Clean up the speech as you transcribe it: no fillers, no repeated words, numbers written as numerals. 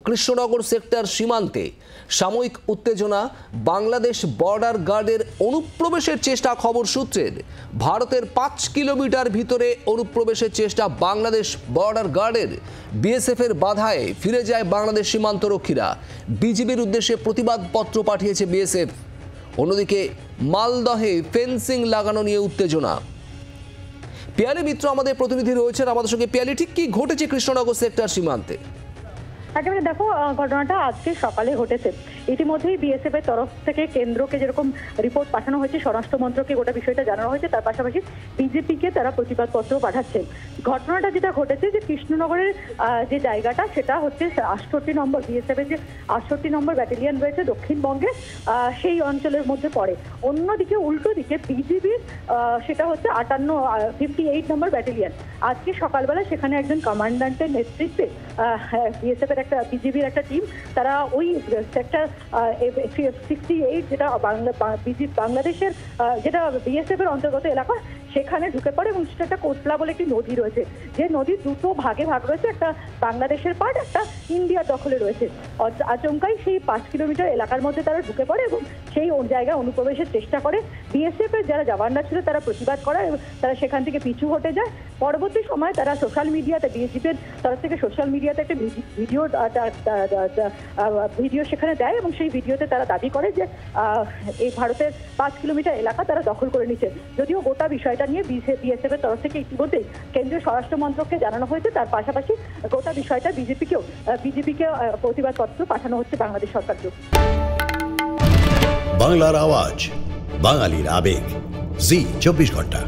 Krishnanagar sector সীমান্তে সাময়িক উত্তেজনা, বাংলাদেশ বর্ডার গার্ডের অনুপ্রবেশের চেষ্টা। খবর সূত্রের ভারতের ৫ কিলোমিটার ভিতরে অনুপ্রবেশের চেষ্টা বাংলাদেশ বর্ডার গার্ডের। বিএসএফ এর বাধায় ফিরে যায় বাংলাদেশ সীমান্তরক্ষীরা। বিজিবির উদ্দেশ্যে প্রতিবাদপত্র পাঠিয়েছে বিএসএফ। অন্যদিকে মালদহে ফেন্সিং লাগানো নিয়ে উত্তেজনা। পিয়ালি মিত্র আমাদের প্রতিনিধি রয়েছেন আমাদের সঙ্গে। পিয়ালি, ঠিক কি ঘটেছে কৃষ্ণনগর সেক্টর সীমান্তে? একেবারে দেখো, ঘটনাটা আজকে সকালে ঘটেছে। ইতিমধ্যেই বিএসএফ এর তরফ থেকে কেন্দ্রকে যেরকম রিপোর্ট পাঠানো হয়েছে, স্বরাষ্ট্র মন্ত্রকে গোটা বিষয়টা জানানো হয়েছে, তার পাশাপাশি বিজেপিকে তারা প্রতিবাদপত্র পাঠাচ্ছেন। ঘটনাটা যেটা ঘটেছে যে কৃষ্ণনগরের যে জায়গাটা সেটা হচ্ছে ৬৮ নম্বর বিএসএফ এর যে ৬৮ নম্বর ব্যাটালিয়ন রয়েছে দক্ষিণবঙ্গে, সেই অঞ্চলের মধ্যে পড়ে। অন্যদিকে উল্টো দিকে বিজিবির সেটা হচ্ছে 58 নম্বর ব্যাটালিয়ন। আজকে সকালবেলা সেখানে একজন কমান্ড্যান্টের নেতৃত্বে বিএসএফ এর বিজিবির একটা টিম, তারা ওই সেক্টর 68 যেটা বাংলাদেশের যেটা বিএসএফ এর অন্তর্গত এলাকা, সেখানে ঢুকে পড়ে এবং সেটা একটা কোটলা বলে একটি নদী রয়েছে, যে নদীর দুটো ভাগে ভাগ রয়েছে, একটা বাংলাদেশের পার্ট, একটা ইন্ডিয়ার দখলে রয়েছে। আচমকাই সেই ৫ কিলোমিটার এলাকার মধ্যে তারা ঢুকে পড়ে এবং সেই জায়গায় অনুপ্রবেশের চেষ্টা করে। বিএসএফ এর যারা জওয়ানরা ছিল তারা প্রতিবাদ করে এবং তারা সেখান থেকে পিছু হটে যায়। পরবর্তী সময় তারা সোশ্যাল মিডিয়াতে, বিএসএফের তরফ থেকে সোশ্যাল মিডিয়াতে একটা ভিডিও সেখানে দেয় এবং সেই ভিডিওতে তারা দাবি করে যে এই ভারতের ৫ কিলোমিটার এলাকা তারা দখল করে নিচ্ছে। যদিও গোটা বিষয়টা নিয়ে বিএসএফ এর তরফ থেকে ইতিমধ্যেই কেন্দ্রীয় স্বরাষ্ট্র মন্ত্রককে জানানো হয়েছে, তার পাশাপাশি গোটা বিষয়টা বিজেপিকে প্রতিবাদপত্র পাঠানো হচ্ছে বাংলাদেশ সরকারকে। বাংলার আওয়াজ, বাঙালির আবেগ, জি ২৪ ঘন্টা।